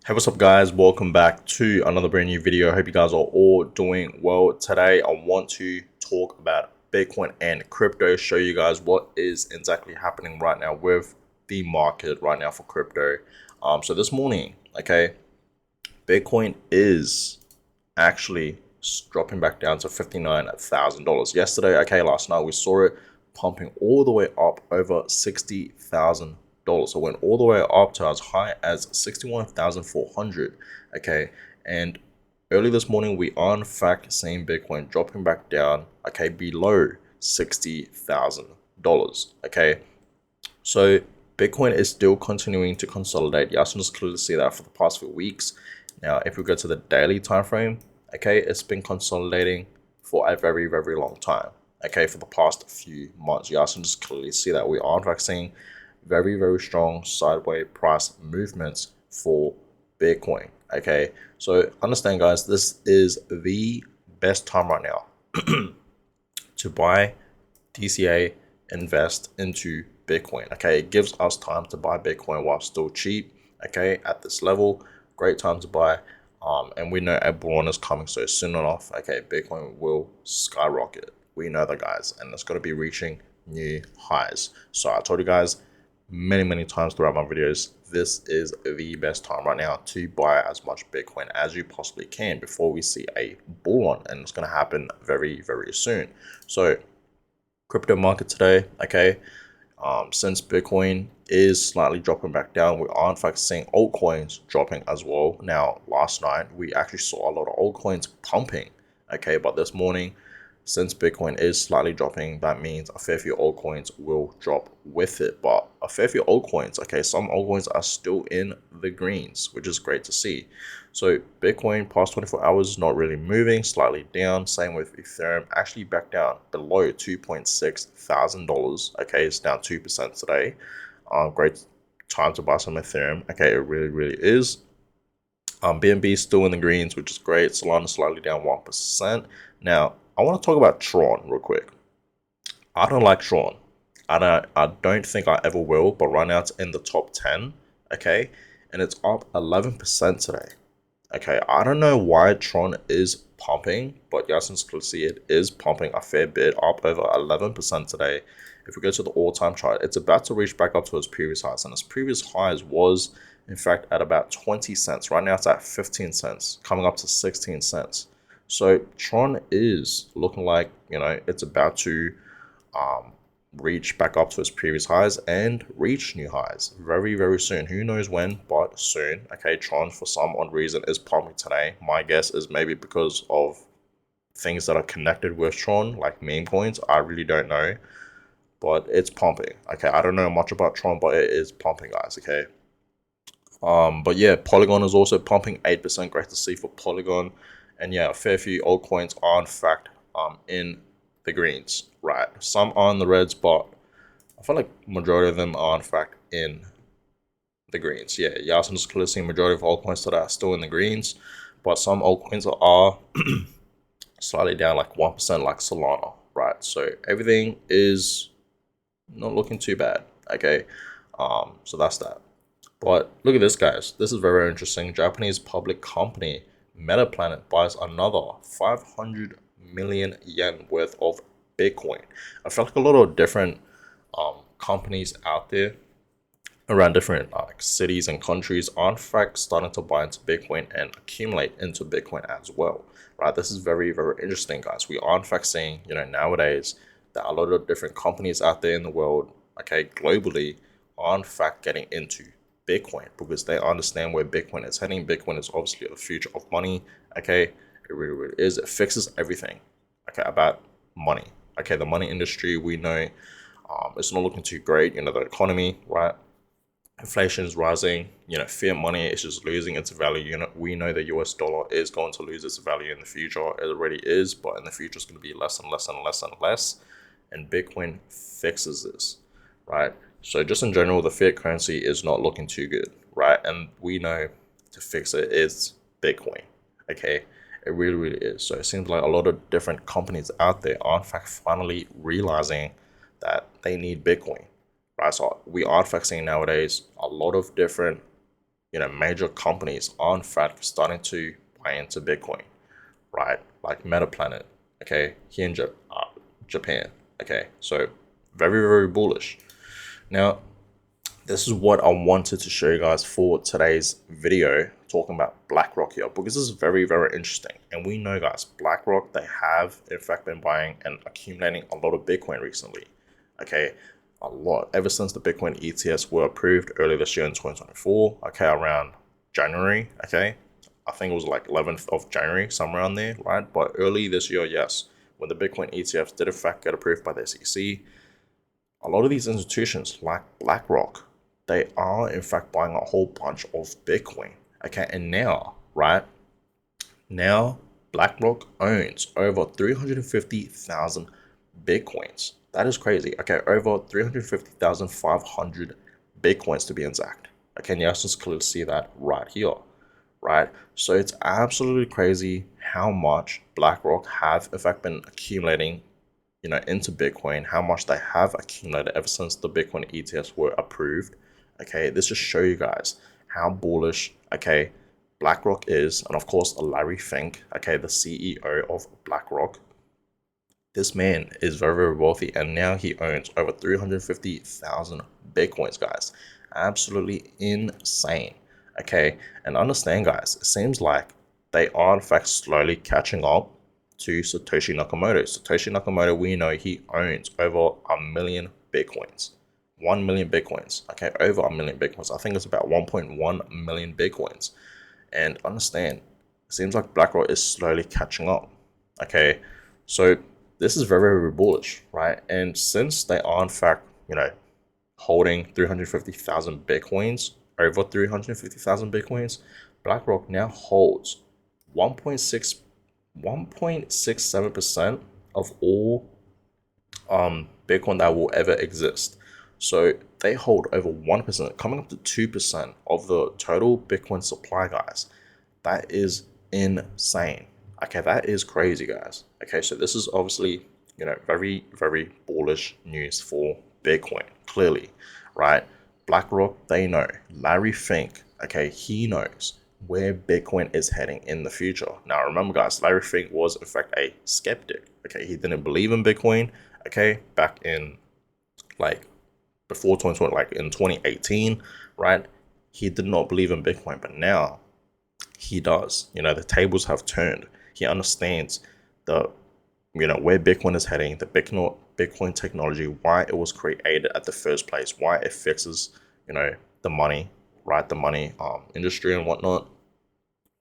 Hey, what's up guys? Welcome back to another brand new video. I hope you guys are all doing well. Today I want to talk about Bitcoin and crypto, show you guys what is exactly happening right now with the market right now for crypto. So this morning, okay, Bitcoin is actually dropping back down to $59,000. Yesterday, okay, last night we saw it pumping all the way up over $60,000. So it went all the way up to as high as 61,400. Okay, and early this morning we are in fact seeing Bitcoin dropping back down, okay, below $60,000. Okay, so Bitcoin is still continuing to consolidate. You can just clearly see that for the past few weeks. Now, if we go to the daily time frame, okay, it's been consolidating for a very, very long time. Okay, for the past few months, you can just clearly see that we are in fact seeing very, very strong sideways price movements for Bitcoin. Okay, so understand, guys, this is the best time right now to buy DCA, invest into Bitcoin. Okay, it gives us time to buy Bitcoin while still cheap. Okay, at this level, great time to buy. And we know a bull run is coming, so soon enough, okay, Bitcoin will skyrocket. We know that, guys, and it's going to be reaching new highs. So I told you guys many times throughout my videos, this is the best time right now to buy as much Bitcoin as you possibly can before we see a bull run, and it's going to happen very, very soon. So crypto market today, okay, since Bitcoin is slightly dropping back down, we are in fact seeing altcoins dropping as well. Now, last night we actually saw a lot of altcoins pumping, okay, but this morning, since Bitcoin is slightly dropping, that means a fair few altcoins will drop with it. But a fair few altcoins, okay, some altcoins are still in the greens, which is great to see. So Bitcoin past 24 hours is not really moving, slightly down. Same with Ethereum, actually back down below $2.6 thousand. Okay, it's down 2% today. Great time to buy some Ethereum. Okay, it really is. BNB still in the greens, which is great. Solana slightly down 1%. Now, I want to talk about Tron real quick. I don't like Tron. I don't think I ever will, but right now it's in the top 10, okay? And it's up 11% today. Okay, I don't know why Tron is pumping, but yes, since you can see it is pumping a fair bit, up over 11% today. If we go to the all-time chart, it's about to reach back up to its previous highs, and its previous highs was in fact at about 20 cents. Right now it's at 15 cents, coming up to 16 cents. So Tron is looking like, it's about to reach back up to its previous highs and reach new highs very soon. Who knows when, but soon. Okay, Tron for some odd reason is pumping today. My guess is maybe because of things that are connected with Tron, like meme coins. I really don't know, but it's pumping. Okay, I don't know much about Tron, but it is pumping, guys. Okay. But yeah, Polygon is also pumping 8%. Great to see for Polygon. And yeah, a fair few altcoins are in fact in the greens, right? Some are in the reds, but I feel like majority of them are in fact in the greens. Yeah, Yasin is clearly seeing majority of altcoins that are still in the greens, but some altcoins are slightly down, like 1%, like Solana, right? So everything is not looking too bad. Okay, so that's that. But look at this, guys. This is very interesting. Japanese public company MetaPlanet buys another 500 million yen worth of Bitcoin. I feel like a lot of different companies out there around different cities and countries are in fact starting to buy into Bitcoin and accumulate into Bitcoin as well. Right? This is very interesting, guys. We are in fact seeing, nowadays that a lot of different companies out there in the world, okay, globally, are in fact getting into Bitcoin because they understand where Bitcoin is heading. Bitcoin is obviously the future of money. Okay, it really is. It fixes everything. Okay, about money. Okay, the money industry, we know it's not looking too great. The economy, right? Inflation is rising. Fiat money is just losing its value. We know the US dollar is going to lose its value in the future. It already is, but in the future it's going to be less and less. And Bitcoin fixes this, right? So just in general, the fiat currency is not looking too good, right? And we know to fix it is Bitcoin. Okay, it really is. So it seems like a lot of different companies out there are in fact finally realizing that they need Bitcoin, right? So we are in fact seeing nowadays a lot of different major companies are in fact starting to buy into Bitcoin, right? Like Meta Planet, okay, here in Japan, okay. So very, very bullish. Now, this is what I wanted to show you guys for today's video, talking about BlackRock here, because this is very, very interesting. And we know, guys, BlackRock, they have in fact been buying and accumulating a lot of Bitcoin recently, okay, a lot, ever since the Bitcoin ETFs were approved earlier this year in 2024, okay, around January, okay, I think it was like 11th of January, somewhere around there, right? But early this year, yes, when the Bitcoin ETFs did in fact get approved by the SEC, a lot of these institutions like BlackRock, they are in fact buying a whole bunch of Bitcoin. Okay, and now, right now, BlackRock owns over 350,000 Bitcoins. That is crazy. Okay, over 350,500 Bitcoins to be exact. Okay, and you just clearly see that right here, right? So it's absolutely crazy how much BlackRock have in fact been accumulating into Bitcoin, how much they have accumulated ever since the Bitcoin ETFs were approved. Okay, this just show you guys how bullish, okay, BlackRock is. And of course, Larry Fink, okay, the CEO of BlackRock, this man is very, very wealthy, and now he owns over 350,000 Bitcoins, guys. Absolutely insane. Okay, and understand, guys, it seems like they are in fact slowly catching up to Satoshi Nakamoto. Satoshi Nakamoto, we know he owns over 1 million Bitcoins. 1 million Bitcoins. Okay, over 1 million Bitcoins. I think it's about 1.1 million Bitcoins. And understand, it seems like BlackRock is slowly catching up. Okay, so this is very, very bullish, right? And since they are in fact, holding 350,000 Bitcoins, over 350,000 Bitcoins, BlackRock now holds 1.67% of all Bitcoin that will ever exist. So they hold over 1%, coming up to 2% of the total Bitcoin supply, guys. That is insane. Okay, that is crazy, guys. Okay, so this is obviously, very, very bullish news for Bitcoin, clearly, right? BlackRock, they know. Larry Fink, okay, he knows where Bitcoin is heading in the future. Now, remember, guys, Larry Fink was, in fact, a skeptic. Okay, he didn't believe in Bitcoin, okay, back in, like, before 2020, like in 2018, right? He did not believe in Bitcoin, but now he does. The tables have turned. He understands the, where Bitcoin is heading, the Bitcoin technology, why it was created at the first place, why it fixes, the money, right? The money industry and whatnot,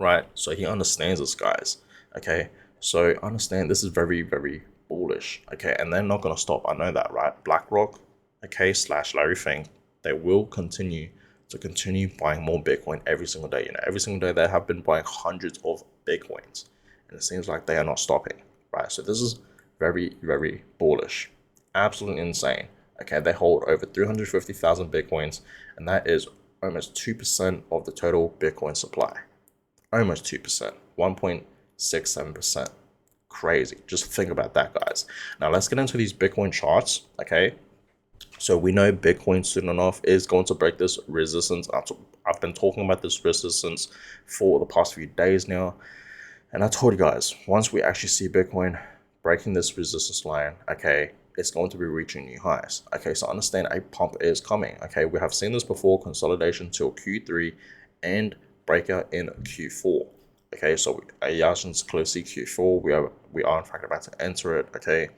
right? So he understands this, guys. Okay, so understand this is very, very bullish. Okay, and they're not gonna stop. I know that, right? BlackRock, okay, / Larry Fink, they will continue buying more Bitcoin every single day. Every single day they have been buying hundreds of Bitcoins, and it seems like they are not stopping, right? So this is very, very bullish, absolutely insane. Okay, they hold over 350,000 Bitcoins, and that is almost 2% of the total Bitcoin supply. Almost 2%, 1.67%. Crazy. Just think about that, guys. Now let's get into these Bitcoin charts, okay? So we know Bitcoin soon enough is going to break this resistance. I've been talking about this resistance for the past few days now. And I told you guys, once we actually see Bitcoin breaking this resistance line, okay, it's going to be reaching new highs. Okay, so understand a pump is coming. Okay, we have seen this before, consolidation till Q3 and breakout in Q4. Okay, so Yashin's closely Q4. We are in fact about to enter it. Okay,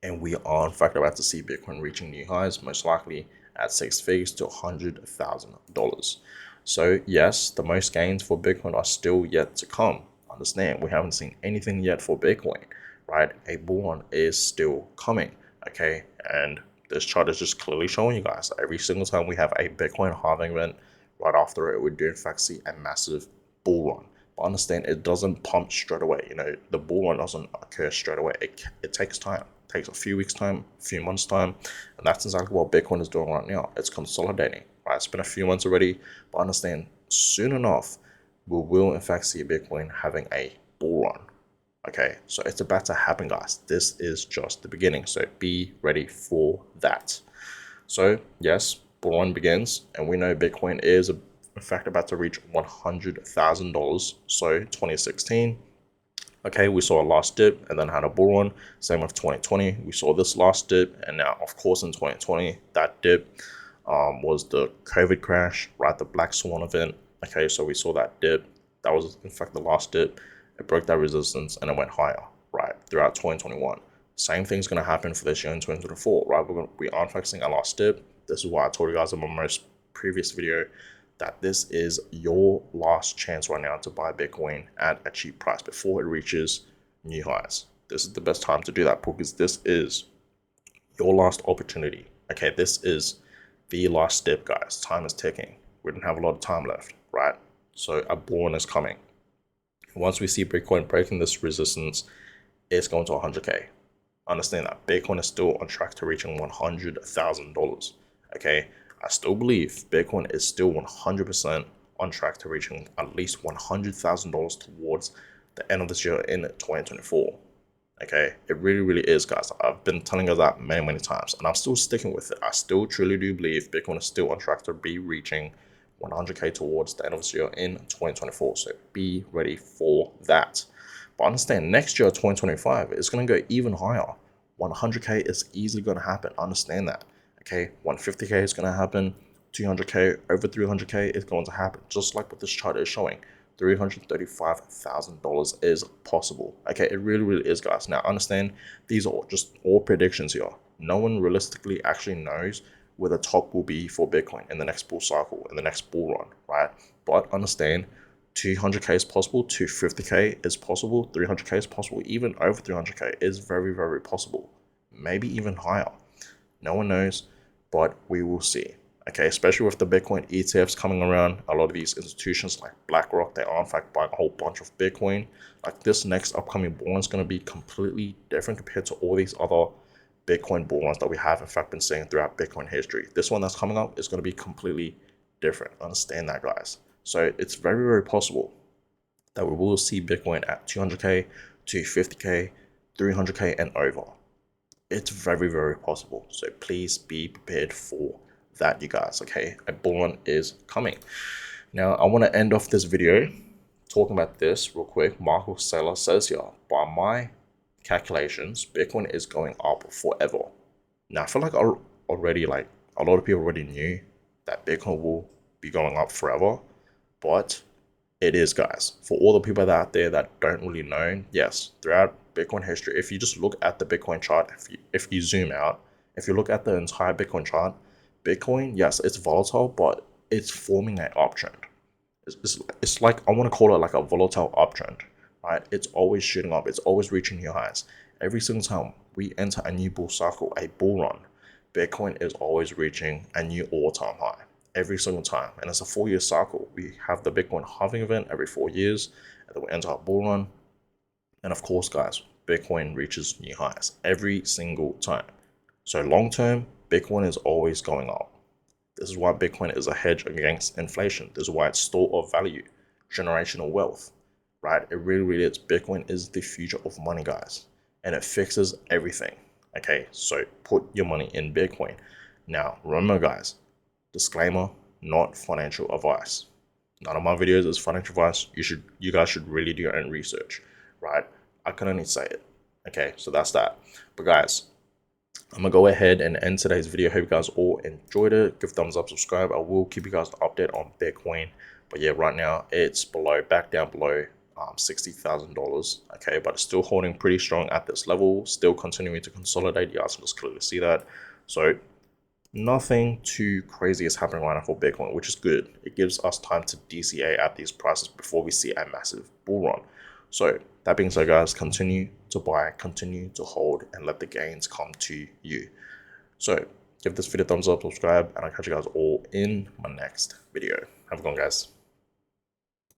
and we are in fact about to see Bitcoin reaching new highs, most likely at 6 figures to $100,000. So yes, the most gains for Bitcoin are still yet to come. Understand, we haven't seen anything yet for Bitcoin, right? A bull run is still coming. Okay, and this chart is just clearly showing you guys every single time we have a Bitcoin halving event, right after it, we do in fact see a massive bull run. But understand, it doesn't pump straight away. The bull run doesn't occur straight away. It takes time. It takes a few weeks time, a few months time, and that's exactly what Bitcoin is doing right now. It's consolidating, right? It's been a few months already, but understand, soon enough, we will in fact see Bitcoin having a bull run. Okay, so it's about to happen, guys. This is just the beginning, so be ready for that. So yes, bull run begins, and we know Bitcoin is in in fact about to reach $100,000. So 2016, okay, we saw a last dip and then had a bull run. Same with 2020, we saw this last dip, and now of course in 2020 that dip was the COVID crash, right? The black swan event. Okay, so we saw that dip. That was in fact the last dip. It broke that resistance and it went higher, right? Throughout 2021. Same thing's gonna happen for this year in 2024, right? We are fixing a last dip. This is why I told you guys in my most previous video that this is your last chance right now to buy Bitcoin at a cheap price before it reaches new highs. This is the best time to do that because this is your last opportunity. Okay, this is the last step, guys. Time is ticking. We don't have a lot of time left, right? So a bull run is coming. Once we see Bitcoin breaking this resistance, it's going to 100K. Understand that Bitcoin is still on track to reaching $100,000. Okay, I still believe Bitcoin is still 100% on track to reaching at least $100,000 towards the end of this year in 2024. Okay, it really is, guys. I've been telling you that many times, and I'm still sticking with it. I still truly do believe Bitcoin is still on track to be reaching 100K towards the end of this year in 2024. So be ready for that. But understand, next year, 2025, it's going to go even higher. 100K is easily going to happen. Understand that. Okay, 150K is going to happen. 200K, over 300K is going to happen. Just like what this chart is showing. $335,000 is possible. Okay, it really is, guys. Now, understand, these are just all predictions here. No one realistically actually knows where the top will be for Bitcoin in the next bull cycle, in the next bull run, right? But understand, 200K is possible, 250K is possible, 300K is possible, even over 300K is very possible. Maybe even higher. No one knows, but we will see. Okay, especially with the Bitcoin ETFs coming around, a lot of these institutions like BlackRock, they are in fact buying a whole bunch of Bitcoin. Like this next upcoming bull run is going to be completely different compared to all these other Bitcoin bull runs that we have in fact been seeing throughout Bitcoin history. This one that's coming up is going to be completely different. Understand that, guys. So it's very possible that we will see Bitcoin at 200K, 250K, 300K and over. It's very possible. So please be prepared for that, you guys. Okay, a bull run is coming. Now I want to end off this video talking about this real quick. Michael Saylor says here, by my calculations, Bitcoin is going up forever. Now I feel like already, like a lot of people already knew that Bitcoin will be going up forever, but it is, guys. For all the people out there that don't really know, yes, throughout Bitcoin history, if you just look at the Bitcoin chart, if you zoom out, if you look at the entire Bitcoin chart, Bitcoin, yes, it's volatile, but it's forming an uptrend. It's like, I want to call it like a volatile uptrend, right? It's always shooting up. It's always reaching new highs. Every single time we enter a new bull cycle, a bull run, Bitcoin is always reaching a new all-time high. Every single time. And it's a 4-year cycle. We have the Bitcoin halving event every 4 years, and then we enter a bull run. And of course, guys, Bitcoin reaches new highs every single time. So long term, Bitcoin is always going up. This is why Bitcoin is a hedge against inflation. This is why it's store of value, generational wealth, right? It really is. Bitcoin is the future of money, guys, and it fixes everything. Okay, so put your money in Bitcoin. Now, remember, guys, disclaimer, not financial advice. None of my videos is financial advice. You guys should really do your own research, right? I can only say it. Okay, so that's that. But guys, I'm gonna go ahead and end today's video. Hope you guys all enjoyed it. Give thumbs up, subscribe. I will keep you guys updated on Bitcoin. But yeah, right now it's back down below $60,000. Okay, but it's still holding pretty strong at this level. Still continuing to consolidate. You guys can just clearly see that. So nothing too crazy is happening right now for Bitcoin, which is good. It gives us time to DCA at these prices before we see a massive bull run. So that being said, guys, continue to buy, continue to hold, and let the gains come to you. So give this video a thumbs up, subscribe, and I'll catch you guys all in my next video. Have a good one, guys.